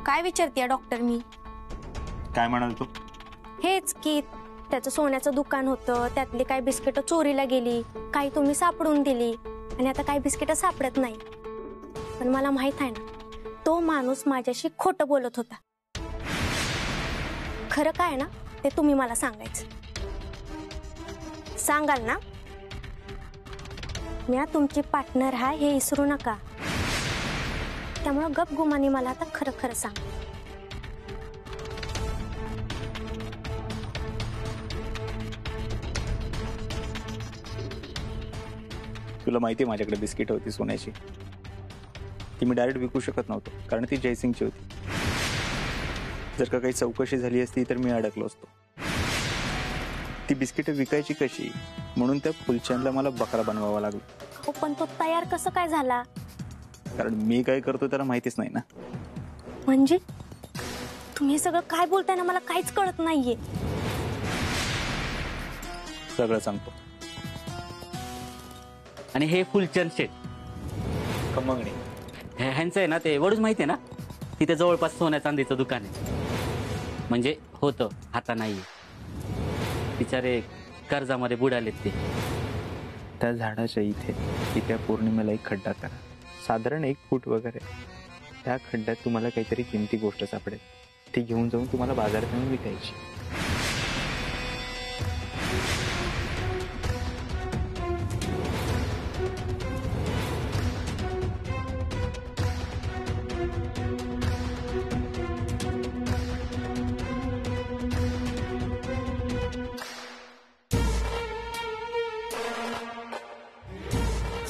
काय विचारते डॉक्टर मी? काय म्हणाल तू? हेच की त्याचं सोन्याचं दुकान होतं, त्यातली काही बिस्किट चोरीला गेली, काही तुम्ही सापडून दिली आणि आता काही बिस्किट सापडत नाही. पण मला माहित आहे ना, तो माणूस माझ्याशी खोटं बोलत होता. खरं काय ना ते तुम्ही मला सांगायचं. सांगाल ना? मी तुमची पार्टनर आहे हे विसरू नका. त्यामुळे गपगुमानी मला आता खरं खरं सांग. तुला माहिती आहे माझ्याकडे बिस्किट होती सोन्याची, ती मी डायरेक्ट विकू शकत नव्हतो कारण ती जयसिंगची होती. जर का काही चौकशी झाली असती तर मी अडकलो असतो. ती बिस्किट विकायची कशी म्हणून त्या फुलचंदला मला बकरा बनवावा लागला. पण तो तयार कसं काय झाला? कारण मी काय करतो त्याला माहितीच नाही ना. म्हणजे तुम्ही सगळं काय बोलताय ना, मला काहीच कळत नाहीये. सगळं सांगतो. आणि हे फुलचंद शेठ खमंगणे ह्यांचं आहे ना, ते वडूच माहिती आहे ना, तिथे जवळपास सोन्या चांदीचं दुकान आहे. म्हणजे होतं, आता नाही. बिचारे कर्जामध्ये बुडालेत ते. त्या झाडाच्या इथे येत्या पौर्णिमेला एक खड्डा करा, साधारण 1 फूट वगैरे. त्या खड्ड्यात तुम्हाला काहीतरी किमती गोष्ट सापडेल, ती घेऊन जाऊन तुम्हाला बाजारात नेऊन विकायची.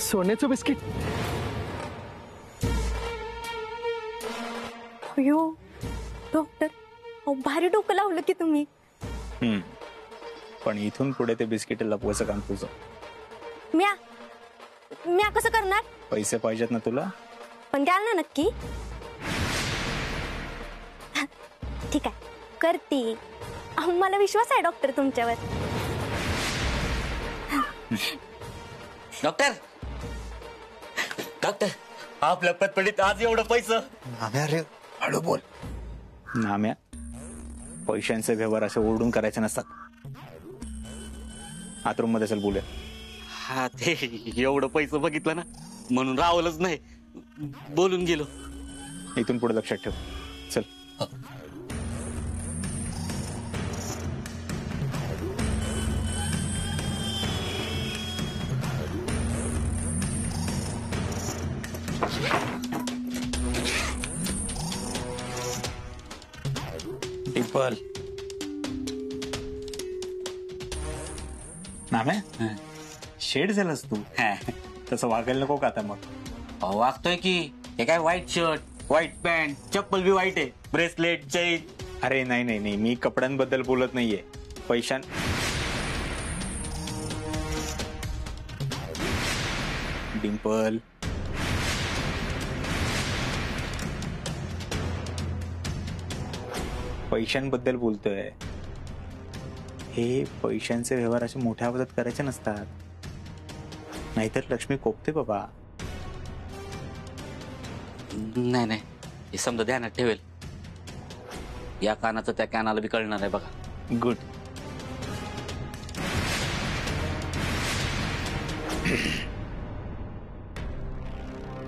सोन्याचं बिस्किट? अयो डॉक्टर, भारी डोकं लावलं की तुम्ही. पण इथून पुढे ते बिस्किट लपवायचं काम तुझं. म्या कसं करणार? पैसे पाहिजेत ना तुला? पण द्याल ना नक्की? ठीक आहे, करते. मला विश्वास आहे डॉक्टर तुमच्यावर. डॉक्टर डॉक्टर आपल्या पटपटीत आज एवढं पैसे. नाम्या रे, हळू बोल. नाम्या, पैशांचे व्यवहार असे ओरडून करायचे नसतात. आतरूम मध्ये चल बोलूया. हा, ते एवढं पैसे बघितलं ना म्हणून रावलंच नाही, बोलून गेलो. इथून पुढे लक्षात ठेव. चल. डिंपल. नाम्या, शेड झालास तू. तसं वागायला नको का आता? मग वागतोय की. हे काय व्हाईट शर्ट, व्हाईट पॅन्ट, चप्पल बी व्हाईट आहे, ब्रेसलेट, चैन. अरे नाही नाही नाही, मी कपड्यांबद्दल बोलत नाहीये. पैशां डिंपल, पैशांबद्दल बोलतोय. हे पैशांचे व्यवहार असे मोठ्या आवाजात करायचे नसतात, नाहीतर लक्ष्मी कोपते बाबा. नाही नाही, हे समजा ध्यानात ठेवेल. या कानाचं त्या कानाला बी कळणार आहे बघा. गुड.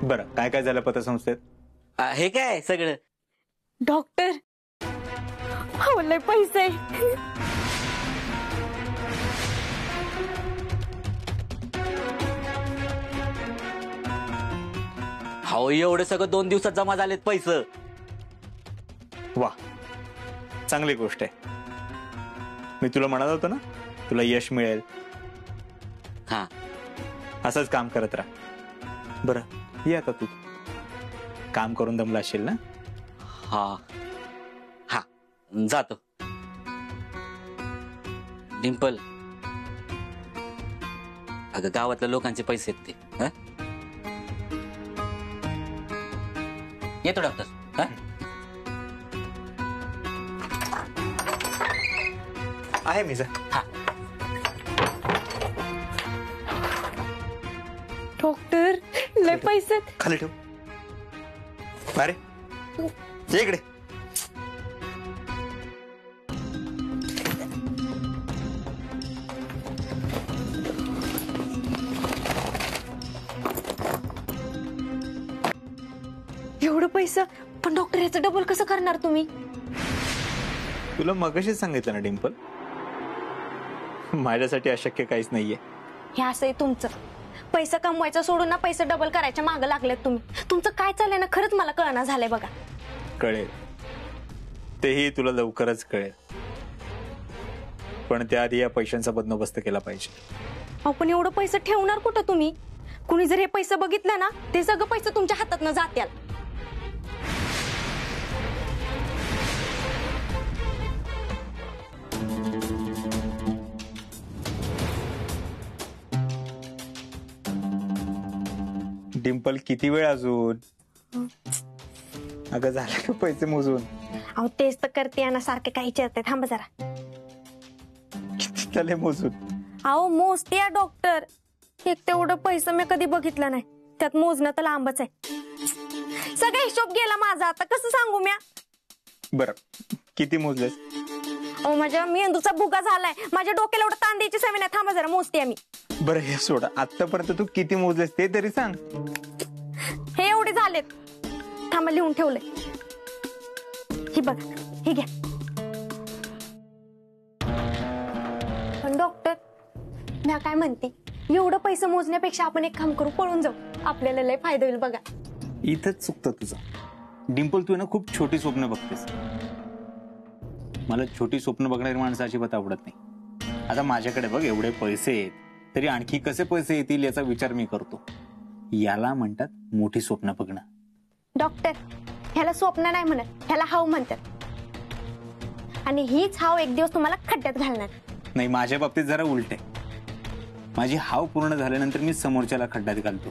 बरं, काय काय झालं पतसंस्थेत? हे काय सगळं? डॉक्टर, लय पैसे. हो, एवढं सगळं 2 दिवसात जमा झालेत पैसे. वा, चांगली गोष्ट आहे. मी तुला म्हणाल होतं ना, तुला यश मिळेल. हा, असंच काम करत राहा. बरं, ये आता तू. काम करून दमला असेल ना? हा हा, जातो. डिंपल, अगं गावातल्या लोकांचे पैसे आहेत ते. येतो डॉक्टर. आहे मी. हा. डॉक्टर, लय पैसे. खाली ठेव. अरे इकडे. एवढं पैसे पण डॉक्टर याचं डबल कसं करणार तुम्ही? तुला मगाशीच सांगितलं ना डिंपल, माझ्यासाठी अशक्य काहीच नाहीये. हे असं आहे तुमचं. पैसा कमवायचा सोडून ना पैसे डबल करायच्या मागं लागलेत तुम्ही. तुमचं काय चाललंय ना खरंच मला कळना झालंय बघा. कळेल, तेही तुला लवकरच कळेल, पण त्याआधी या पैशांचा बंदोबस्त केला पाहिजे. अहो पण एवढं पैसे ठेवणार कुठं तुम्ही? कुणी जर हे पैसे बघितलं ना ते सगळं पैसे तुमच्या हातातनं जात्याल. डिंपल किती वेळ अजून? अगं झालं का पैसे मोजून? अहो तेच तर करते ना सारखे काही विचारते. थांबा जरा. किती झाले मोजून? अहो मोजते डॉक्टर. एक तेवढं पैसे मी कधी बघितलं नाही. त्यात मोजणं तर लांबच आहे. सगळा हिशोब गेला माझा. आता कसं सांगू म्या? बरं किती मोजलेस? अहो माझ्या मेंदूचा भुगा झालाय. माझ्या डोक्याला एवढं ताण द्यायची सवय नाही. थांबा जरा मोजते मी. बरं हे सोडा, आतापर्यंत तू किती मोजलेस ते तरी सांग. हे एवढे झालेत. थांबा लिहून ठेवलंय. ही बघा, हे घ्या. पण डॉक्टर मी काय म्हणते, एवढं पैसे मोजण्यापेक्षा आपण एक काम करू, पळून जाऊ. आपल्याला लय फायदा होईल बघा. इथंच चुकतं तुझं. डिंपल तू ना खूप छोटी स्वप्न बघतेस. मला छोटी स्वप्न बघणारी माणसं अजिबात आवडत नाही. आता माझ्याकडे बघ एवढे पैसे आहेत, तरी आणखी कसे पैसे येतील याचा विचार मी करतो. याला म्हणतात मोठी स्वप्न बघणं. डॉक्टर ह्याला स्वप्न नाही म्हणत, ह्याला हाव म्हणतात. आणि हीच हाव एक दिवस तुम्हाला खड्ड्यात घालणार. नाही, माझ्या बाबतीत जरा उलट आहे. माझी हाव पूर्ण झाल्यानंतर मी समोरच्याला खड्ड्यात घालतो.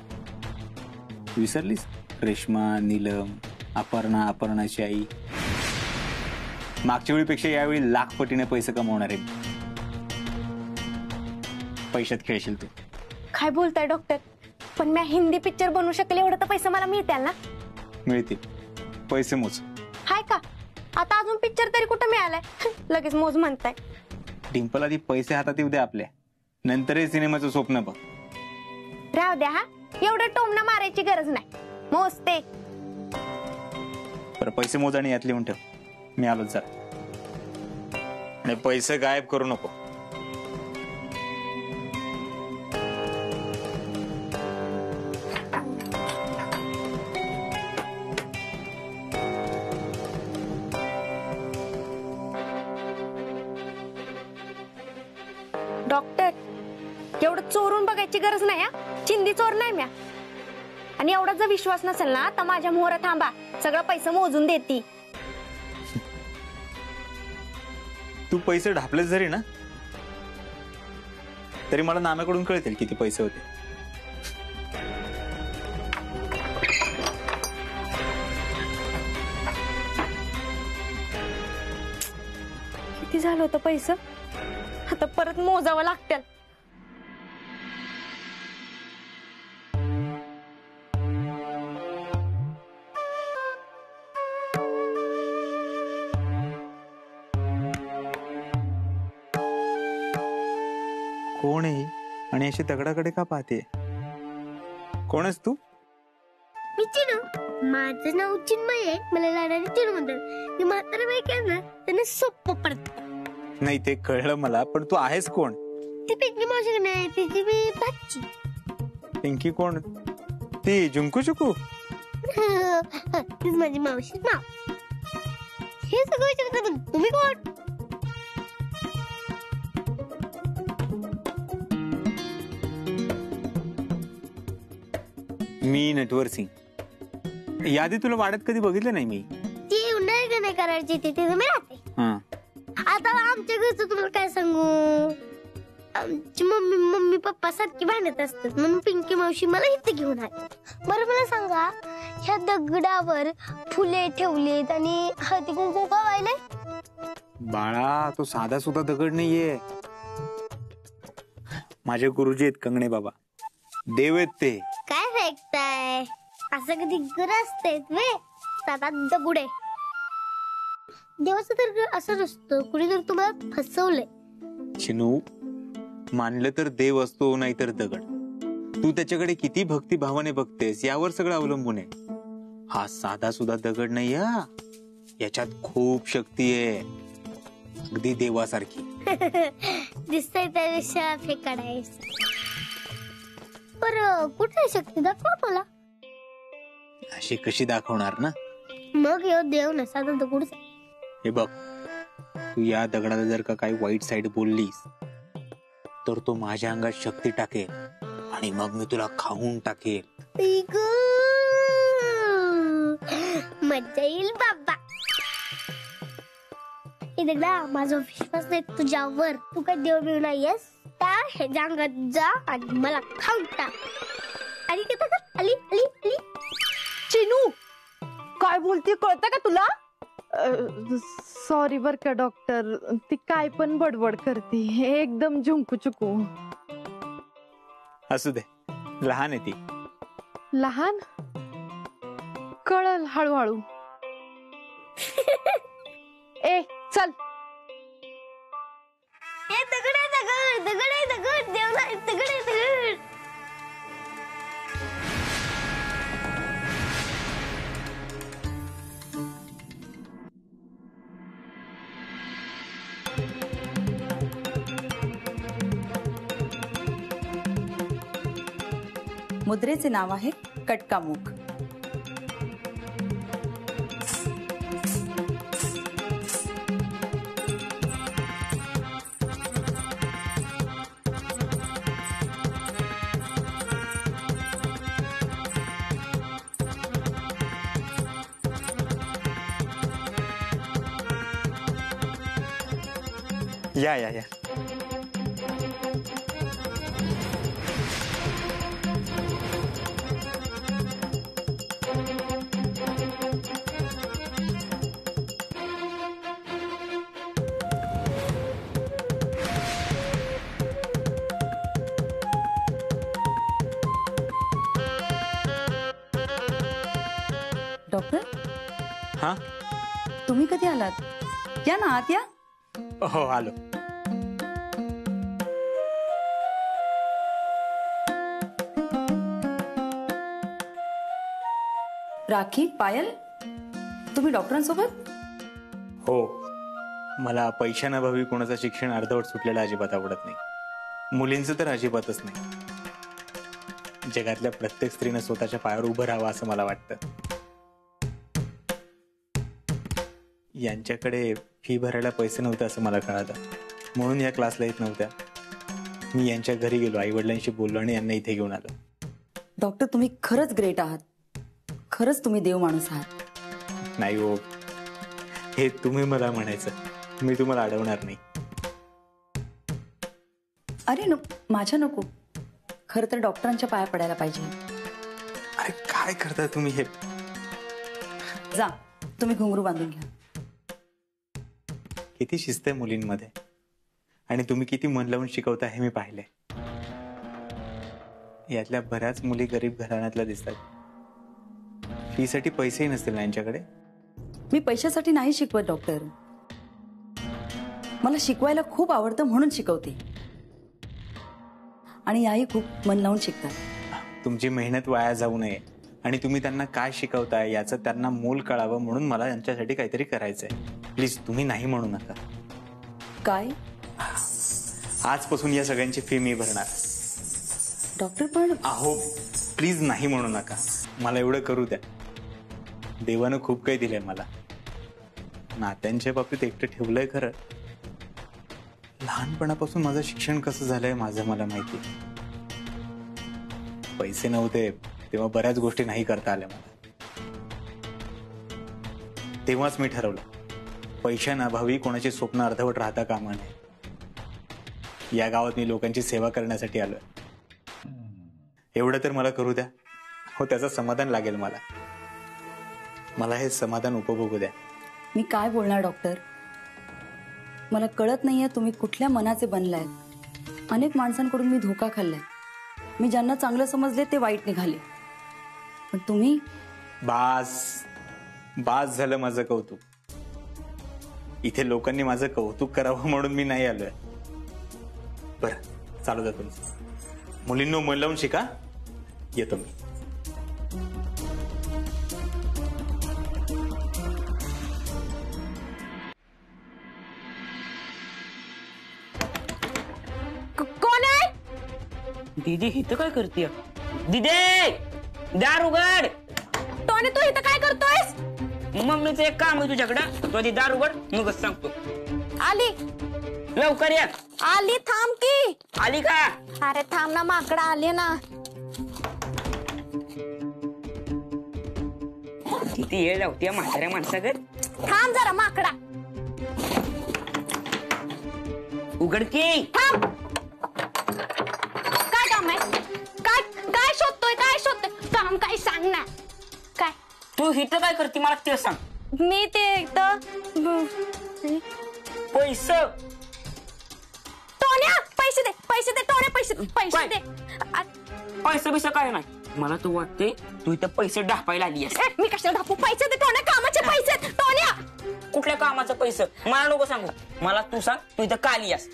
विसरलीस? रेश्मा, नीलम, अपर्णा, अपर्णाची आई. मागच्या वेळीपेक्षा यावेळी लाख पटीने पैसे कमवणार आहे. पैशात खेळशील तू. काय बोलताय डॉक्टर? पण मी हिंदी पिक्चर बनवू शकेल एवढं तर पैसे मला मिळतील ना? मिळतील. पैसे मोज. हाय का? आता अजून पिक्चर तरी कुठं मिळालाय? लगेच मोज म्हणताय. डिंपल आधी पैसे हातात येऊ दे आपल्या, नंतर हे सिनेमाचं स्वप्न बघ. राहू द्या हा, एवढं टोमणं मारायची गरज नाही. मोजते. बरं पैसे मोज आणि यात लिहून ठेव. मी आलोच जरा. आणि पैसे गायब करू नको. डॉक्टर एवढं चोरून बघायची गरज नाही हा. चिंदी चोर नाही म्या. आणि एवढा जर विश्वास नसेल ना तर माझ्या मोहर थांबा, सगळं पैसे मोजून देती. तू पैसे ढापलेस जरी ना तरी मला नाम्याकडून कळतील किती पैसे होते. किती झालं होतं पैसे? आता परत मोजावं लागतील. कोण आहे आणि अशी दगडाकडे का पाहते? कोण आहेस तू? मी चिनू. माझं नाव चिन्मय आहे. मला लाडाने चिनू म्हणतात. मी म्हातारा बाईक आहे ना, त्यांना सोपं पडतं. नाही ते कळलं मला, पण तू आहेस कोण? ती पिंकी मावशी नाही, तिची मी भाची. पिंकी कोण? ती जुंकू चुकू? तीच माझी मावशी नाव. हे सगळं विचारतात, पण तुम्ही कोण? मी नटवर सिंग. यादी तुला वाड्यात कधी बघितलं नाही मी. ती उन्हाळी का नाही करायची तिथे मी राहते. आता आमच्या घरचं तुम्हाला काय सांगू, आमची मम्मी पप्पा सारखी भांडत असतात, म्हणून पिंकी मावशी मला इथे घेऊन आली. बरं मला सांगा, ह्या दगडावर फुले ठेवलीत आणि हळदी कुंकू का वाहिले? बाळा तो साधा सुद्धा दगड नाहीये. माझे गुरुजी आहेत कंगणे बाबा, देव आहेत ते. काय फेकताय? असं कधी घर असते वे साधा दगुडे. देवाचं तर असं नसतं, कुणी जर तुम्हाला फसवलंय. चिनू, मानलं तर देव असतो नाहीतर दगड. तू त्याच्याकडे किती भक्तिभावाने बघतेस यावर सगळं अवलंबून आहे. हा साधा सुद्धा दगड नाही हा, याच्यात खूप शक्ती आहे, अगदी देवासारखी. दिसतंय त्यापेक्षा फेकाड आहे. बरं कुठे शक्ती दाखव मला. अशी कशी दाखवणार ना. मग येऊ देव ना साधा दगड. हे बघ, तू या दगडाला जर का काही वाईट साईड बोललीस तर तो माझ्या अंगात शक्ती टाकेल आणि मग मी तुला खाऊन टाकेल. मज्जा येईल बाबा. हे दगडा माझा विश्वास नाही तुझ्यावर. तू काय देव बिव नाहीयेस. ह्याच्या अंगात जा आणि मला खाऊन टाक. अली अली अली अली. चिनू काय बोलते कळतं का तुला. सॉरी बर का डॉक्टर, ती काय पण बडबड करते, एकदम झुंकू चुकू. असू दे, लहान आहे ती. लहान कळल हळूहळू. ए चल. हे दगड आहे दगड, दगड आहे दगड, देव नाही दगड आहे दगड. मुद्रेचे नाव आहे कटकामुख. या या या. डॉक्टर हा तुम्ही कधी आलात. या ना आत या. हो आलो. राखी पायल तुम्ही डॉक्टरांसोबत. हो, मला पैशांअभावी कोणाचं शिक्षण अर्धवट सुटलेलं अजिबात आवडत नाही. मुलींचं तर अजिबातच नाही. जगातल्या प्रत्येक स्त्रीनं स्वतःच्या पायावर उभं राहावं असं मला वाटतं. यांच्याकडे फी भरायला पैसे नव्हते असं मला कळालं, म्हणून या क्लासला येत नव्हत्या. मी यांच्या घरी गेलो, आई वडिलांशी बोललो आणि यांना इथे घेऊन आलो. डॉक्टर तुम्ही खरंच ग्रेट आहात. खरंच तुम्ही देव माणूस आहात. नाही हो, हे तुम्ही मला म्हणायचं, मी तुम्हाला अडवणार नाही. अरे माझ्या नको, खरं तर डॉक्टरांच्या पाया पडायला पाहिजे. अरे काय करता तुम्ही हे. जा तुम्ही घुंगरू बांधून घ्या. किती शिस्त आहे मुलींमध्ये, आणि तुम्ही किती मन लावून शिकवता हे मी पाहिले. यातल्या बऱ्याच मुली गरीब घराण्यातल्या दिसतात. फीसाठी पैसेही नसतील ना यांच्याकडे. मी पैशासाठी नाही शिकवत डॉक्टर, मला शिकवायला खूप आवडतं म्हणून शिकवते. आणि याही खूप मन लावून शिकतात. तुमची मेहनत वाया जाऊ नये आणि तुम्ही त्यांना काय शिकवताय याचं त्यांना मोल कळावं म्हणून मला यांच्यासाठी काहीतरी करायचंय. प्लीज तुम्ही नाही म्हणू नका. काय आजपासून या सगळ्यांची फी मी भरणार. डॉक्टर पण अहो प्लीज नाही म्हणू नका. मला एवढं करू द्या. देवानं खूप काही दिलंय मला. नात्यांच्या बाबतीत एकटं ठेवलंय खरं. लहानपणापासून माझं शिक्षण कसं झालंय माझं मला माहिती. पैसे नव्हते तेव्हा बऱ्याच गोष्टी नाही करता आल्या मला. तेव्हाच मी ठरवलं, पैशांअभावी कोणाची स्वप्न अर्धवट राहता कामा नये. या गावात मी लोकांची सेवा करण्यासाठी आलोय. एवढं तर मला करू द्या. हो, त्याचं समाधान लागेल मला. मला हे समाधान उपभोगू द्या. मी काय बोलणार डॉक्टर. मला कळत नाहीये तुम्ही कुठल्या मनाचे बनलाय. अनेक माणसांकडून मी धोका खाल्लाय. मी ज्यांना चांगलं समजले ते वाईट निघाले. पण तुम्ही. बास झालं माझं कौतुक. इथे लोकांनी माझं कौतुक करावं म्हणून मी नाही आलोय. बरं चालू द्या तुमचं. मुलींनो मन लावून शिका. येतो मी. दीदी इथं काय करते? दीदी दार उघड. टोने तू इथं काय करतोयस? मम्मीचं एक काम आहे तुझ्याकडं, तू आधी दार उघड मगच सांगतो. आली लवकर या. आली, थांब की. आली का? अरे थांब ना माकडा, आले ना. किती येळ लावते म्हाताऱ्या माणसाकडे. थांब जरा माकडा, उघड की. थांब. काय काम आहे? काय काय शोधतोय? काय शोधतोय? काम काय सांग ना. काय? तू इथं काय करते मला ते सांग. मी ते इथं पैसे. टोन्या पैसे दे, पैसे दे टोन्या, पैसे दे, पैसे काय? दे. पैसे बिसे काय नाही. मला तू वाटते तू इथं पैसे ढापायला आली आहेस. ए, मी कशाला ढापू? पैसे दे टोन्या, कामाचे पैसे आहेत, टोन्या. कुठल्या कामाचं पैसे मला नको सांगू. मला तू सांग तू इथं का आली आहेस?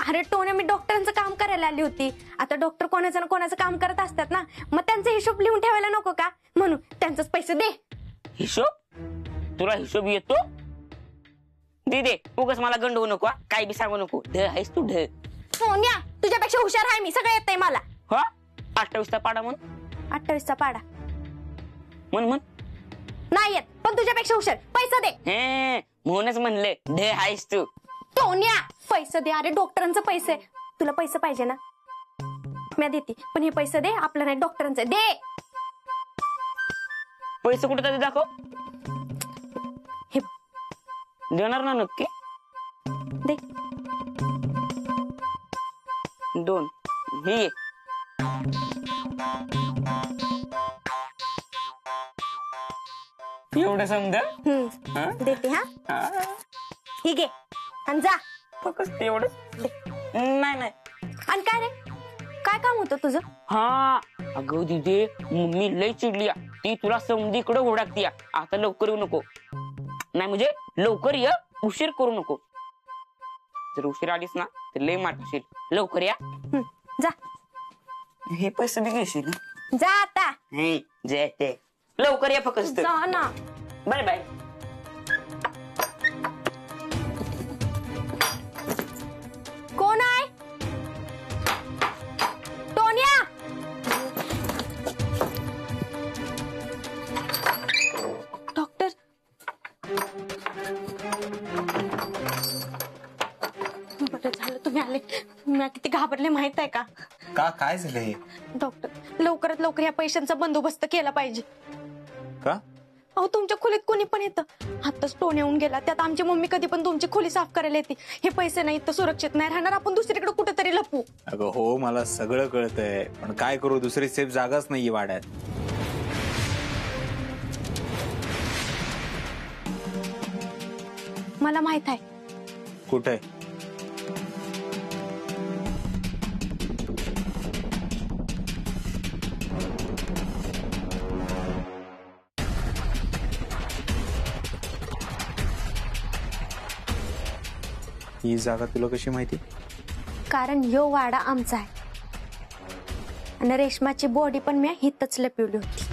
अरे टोन्या, मी डॉक्टरांचं काम करायला आली होती. आता डॉक्टर कोणाचं ना कोणाचं काम करत असतात ना, मग त्यांचा हिशोब लिहून ठेवायला नको का? म्हणून त्यांचंच पैसे दे. हिशोब? तुला हिशोब येतो? दे उगाच मला गंडवू नको. काय बी सांगू नको. ढ आहेस तू ढ. टोन्या, तुझ्यापेक्षा हुशार आहे मी, सगळं येतंय मला. हा 28चा पाडा म्हण. 28चा पाडा म्हण नाही येत, पण तुझ्यापेक्षा हुशार. पैसे दे. हे म्हणूनच म्हणले ढ आहेस तू. टोन्या पैसे दे. अरे डॉक्टरांचे पैसे, तुला पैसे पाहिजे ना, मी देते, पण हे पैसे दे. आपलं नाही, डॉक्टरांचे दे. पैसे कुठे तरी दाखव. हे देणार ना नक्की? दे. 2 हे एवढं समजा. देते. हा ही घे आणि जा. फक्त एवढं नाही. आणि काय रे, काय काम होतं तुझं? हा अगं दिदे, मम्मी लय चिडली. ती तुला समधीकडे ओढाकती. आता लवकर येऊ नको. नाही म्हणजे लवकर ये, उशीर करू नको. जर उशीर आलीस ना तर लय मार खाशील. लवकर या. जा. हे पैसे बी घेशील. जा आता. जे लवकर या फक्त. जा ना. Bye bye. कोण आहे? टोन्या. डॉक्टर. बरं झालं तुम्ही आले. मी किती घाबरले माहित आहे का? का काय झालं हे? डॉक्टर, लवकरात लवकर या पैशांचा बंदोबस्त केला पाहिजे. का? अहो तुमच्या खोलीत कोणी पण येतं. आताच टोन येऊन गेला, त्यात आमची मम्मी कधी पण तुमची खोली साफ करायला येते. हे पैसे नाही तर सुरक्षित नाही राहणार, आपण दुसरीकडे कुठेतरी लपू. अगं हो, मला सगळं कळतंय, पण काय करू, दुसरी सेफ जागाच नाहीये वाड्यात. मला माहित आहे कुठे. ही जागा तुला कशी माहिती? कारण यो वाडा आमचा आहे आणि रेशमाची बॉडी पण मी हितच लपवली होती.